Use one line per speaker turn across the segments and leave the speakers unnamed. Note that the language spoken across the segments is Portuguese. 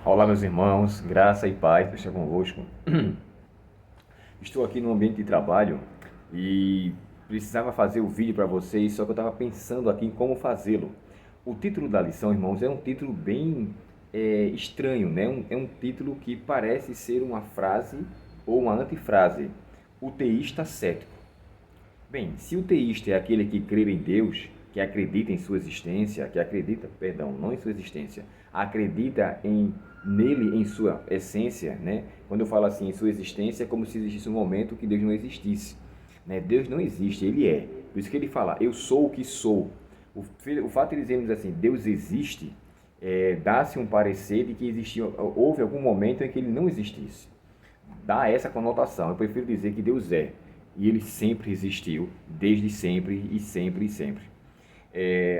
Olá, meus irmãos, graça e paz esteja convosco. Estou aqui no ambiente de trabalho e precisava fazer o vídeo para vocês, só que eu estava pensando aqui em como fazê-lo. O título da lição, irmãos, é um título bem estranho, né? É um título que parece ser uma frase ou uma antifrase. O teísta cético. Bem, se o teísta é aquele que crê em Deus, que acredita em sua existência, que acredita, perdão, não em sua existência, acredita nele, em sua essência, né? Quando eu falo assim, em sua existência, é como se existisse um momento que Deus não existisse, né? Deus não existe, ele é. Por isso que ele fala, eu sou o que sou. O fato de dizermos assim, Deus existe, dá-se um parecer de que houve algum momento em que ele não existisse. Dá essa conotação. Eu prefiro dizer que Deus é. E ele sempre existiu, desde sempre e sempre e sempre.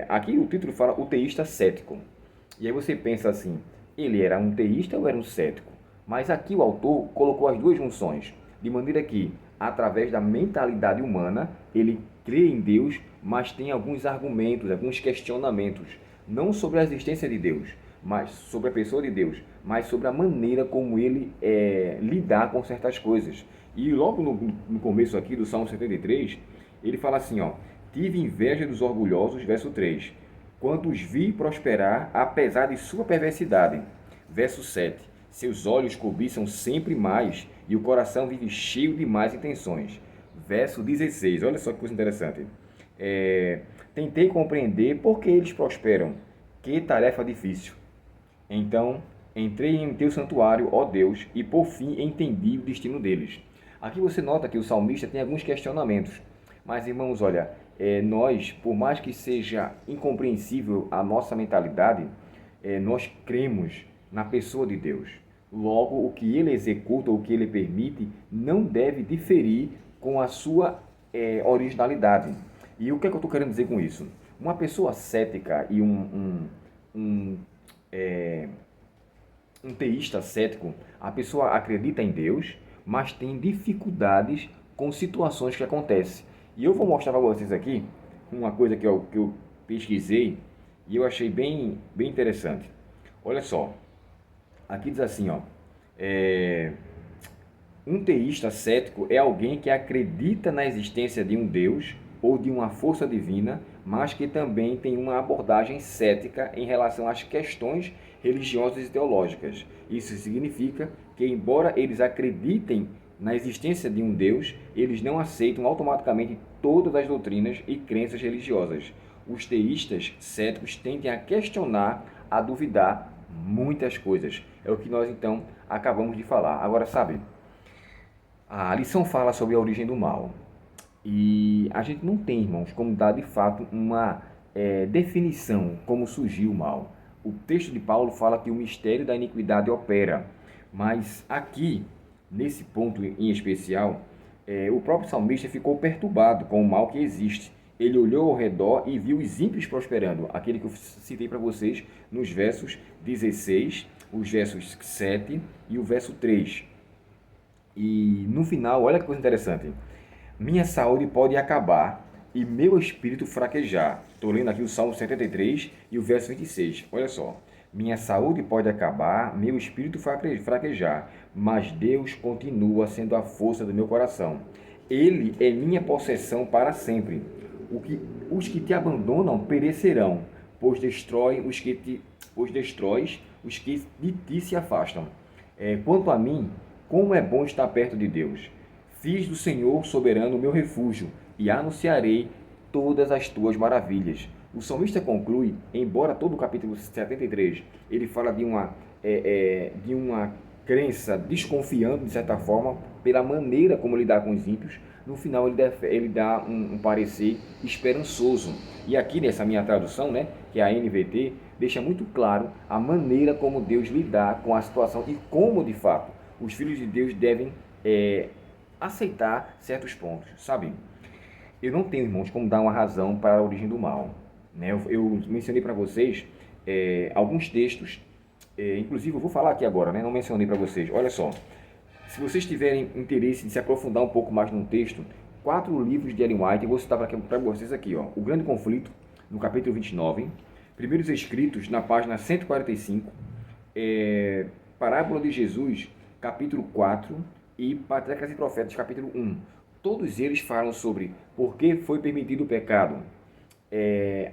Aqui o título fala o teísta cético. E aí você pensa assim, ele era um teísta ou era um cético? Mas aqui o autor colocou as duas junções, de maneira que, através da mentalidade humana, ele crê em Deus, mas tem alguns argumentos, alguns questionamentos, não sobre a existência de Deus, mas sobre a pessoa de Deus, mas sobre a maneira como ele lidar com certas coisas. E logo no começo aqui do Salmo 73, ele fala assim, ó, tive inveja dos orgulhosos, verso 3, quando os vi prosperar, apesar de sua perversidade. Verso 7, seus olhos cobiçam sempre mais, e o coração vive cheio de más intenções. Verso 16, olha só que coisa interessante. Tentei compreender por que eles prosperam. Que tarefa difícil. Então, entrei em teu santuário, ó Deus, e por fim entendi o destino deles. Aqui você nota que o salmista tem alguns questionamentos. Mas, irmãos, olha, nós, por mais que seja incompreensível a nossa mentalidade, nós cremos na pessoa de Deus. Logo, o que ele executa, o que ele permite, não deve diferir com a sua originalidade. E o que é que eu estou querendo dizer com isso? Uma pessoa cética e um, é, um teísta cético, a pessoa acredita em Deus, mas tem dificuldades com situações que acontecem. E eu vou mostrar para vocês aqui uma coisa que eu pesquisei e eu achei bem interessante. Olha só, aqui diz assim, ó, um teísta cético é alguém que acredita na existência de um Deus ou de uma força divina, mas que também tem uma abordagem cética em relação às questões religiosas e teológicas. Isso significa que, embora eles acreditem na existência de um Deus, eles não aceitam automaticamente todas as doutrinas e crenças religiosas. Os teístas céticos tendem a questionar, a duvidar muitas coisas. É o que nós então acabamos de falar. Agora, sabe, a lição fala sobre a origem do mal. E a gente não tem, irmãos, como dar de fato uma definição como surgiu o mal. O texto de Paulo fala que o mistério da iniquidade opera, mas aqui, nesse ponto em especial, o próprio salmista ficou perturbado com o mal que existe. Ele olhou ao redor e viu os ímpios prosperando, aquele que eu citei para vocês nos versos 16, os versos 7 e o verso 3. E no final, olha que coisa interessante. Minha saúde pode acabar e meu espírito fraquejar. Estou lendo aqui o Salmo 73 e o verso 26. Olha só. Minha saúde pode acabar, meu espírito fraquejar, mas Deus continua sendo a força do meu coração. Ele é minha possessão para sempre. Os que te abandonam perecerão, pois destróis os que de ti se afastam. Quanto a mim, como é bom estar perto de Deus. Fiz do Senhor soberano o meu refúgio e anunciarei todas as tuas maravilhas. O salmista conclui, embora todo o capítulo 73 ele fala de uma crença desconfiando, de certa forma, pela maneira como lidar com os ímpios, no final ele dá um parecer esperançoso. E aqui nessa minha tradução, né, que é a NVT, deixa muito claro a maneira como Deus lidar com a situação e como, de fato, os filhos de Deus devem aceitar certos pontos, sabe? Eu não tenho, irmãos, como dar uma razão para a origem do mal. Né? Eu mencionei para vocês alguns textos, inclusive eu vou falar aqui agora, né? Não mencionei para vocês. Olha só, se vocês tiverem interesse em se aprofundar um pouco mais num texto, 4 livros de Ellen White, eu vou citar para vocês aqui, ó. O Grande Conflito, no capítulo 29, Primeiros Escritos, na página 145, Parábola de Jesus, capítulo 4, e Patriarcas e Profetas, capítulo 1. Todos eles falam sobre por que foi permitido o pecado,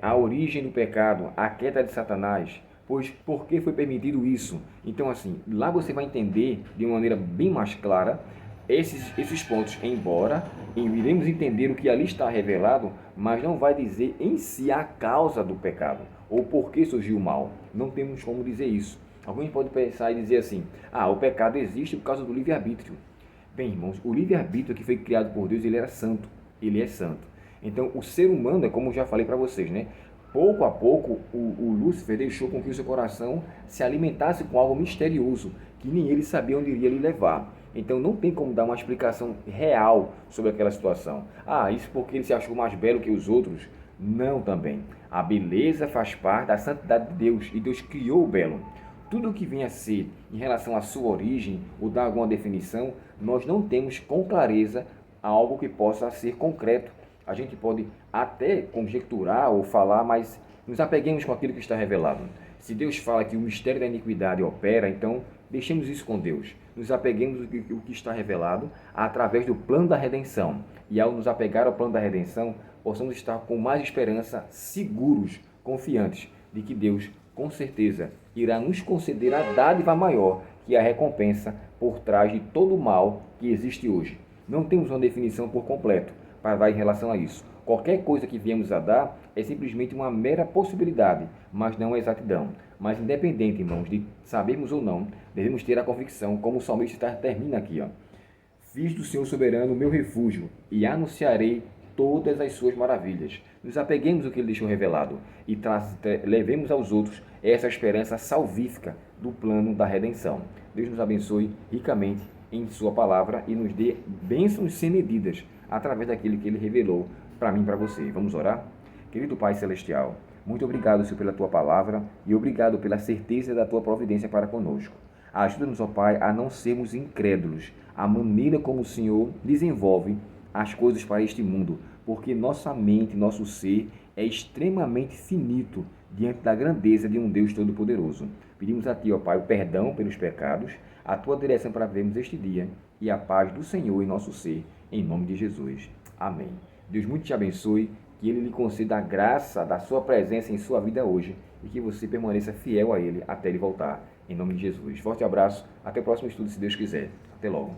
a origem do pecado, a queda de Satanás, pois por que foi permitido isso? Então, assim, lá você vai entender de uma maneira bem mais clara esses pontos, embora iremos entender o que ali está revelado, mas não vai dizer em si a causa do pecado, ou por que surgiu o mal. Não temos como dizer isso. Alguns podem pensar e dizer assim, o pecado existe por causa do livre-arbítrio. Bem, irmãos, o livre-arbítrio que foi criado por Deus, ele era santo, ele é santo. Então, o ser humano, é como eu já falei para vocês, né? Pouco a pouco, o Lúcifer deixou com que o seu coração se alimentasse com algo misterioso, que nem ele sabia onde iria lhe levar. Então, não tem como dar uma explicação real sobre aquela situação. Isso porque ele se achou mais belo que os outros? Não, também. A beleza faz parte da santidade de Deus, e Deus criou o belo. Tudo o que vem a ser em relação à sua origem ou dar alguma definição, nós não temos com clareza algo que possa ser concreto. A gente pode até conjecturar ou falar, mas nos apeguemos com aquilo que está revelado. Se Deus fala que o mistério da iniquidade opera, então deixemos isso com Deus. Nos apeguemos ao que está revelado através do plano da redenção. E ao nos apegar ao plano da redenção, possamos estar com mais esperança, seguros, confiantes de que Deus, com certeza, irá nos conceder a dádiva maior, que é a recompensa por trás de todo o mal que existe hoje. Não temos uma definição por completo para dar em relação a isso. Qualquer coisa que viemos a dar é simplesmente uma mera possibilidade, mas não é exatidão. Mas independente, irmãos, de sabermos ou não, devemos ter a convicção, como o salmista termina aqui, Fiz do Senhor soberano o meu refúgio e anunciarei todas as suas maravilhas. Nos apeguemos ao que ele deixou revelado e levemos aos outros essa esperança salvífica do plano da redenção. Deus nos abençoe ricamente em sua palavra e nos dê bênçãos sem medidas através daquilo que ele revelou para mim e para você. Vamos orar? Querido Pai Celestial, muito obrigado, Senhor, pela tua palavra e obrigado pela certeza da tua providência para conosco. Ajuda-nos, ó Pai, a não sermos incrédulos à maneira como o Senhor desenvolve as coisas para este mundo, porque nossa mente, nosso ser é extremamente finito diante da grandeza de um Deus Todo-Poderoso. Pedimos a Ti, ó Pai, o perdão pelos pecados, a Tua direção para vermos este dia e a paz do Senhor em nosso ser, em nome de Jesus. Amém. Deus muito te abençoe, que Ele lhe conceda a graça da Sua presença em sua vida hoje e que você permaneça fiel a Ele até Ele voltar. Em nome de Jesus. Forte abraço, até o próximo estudo, se Deus quiser. Até logo.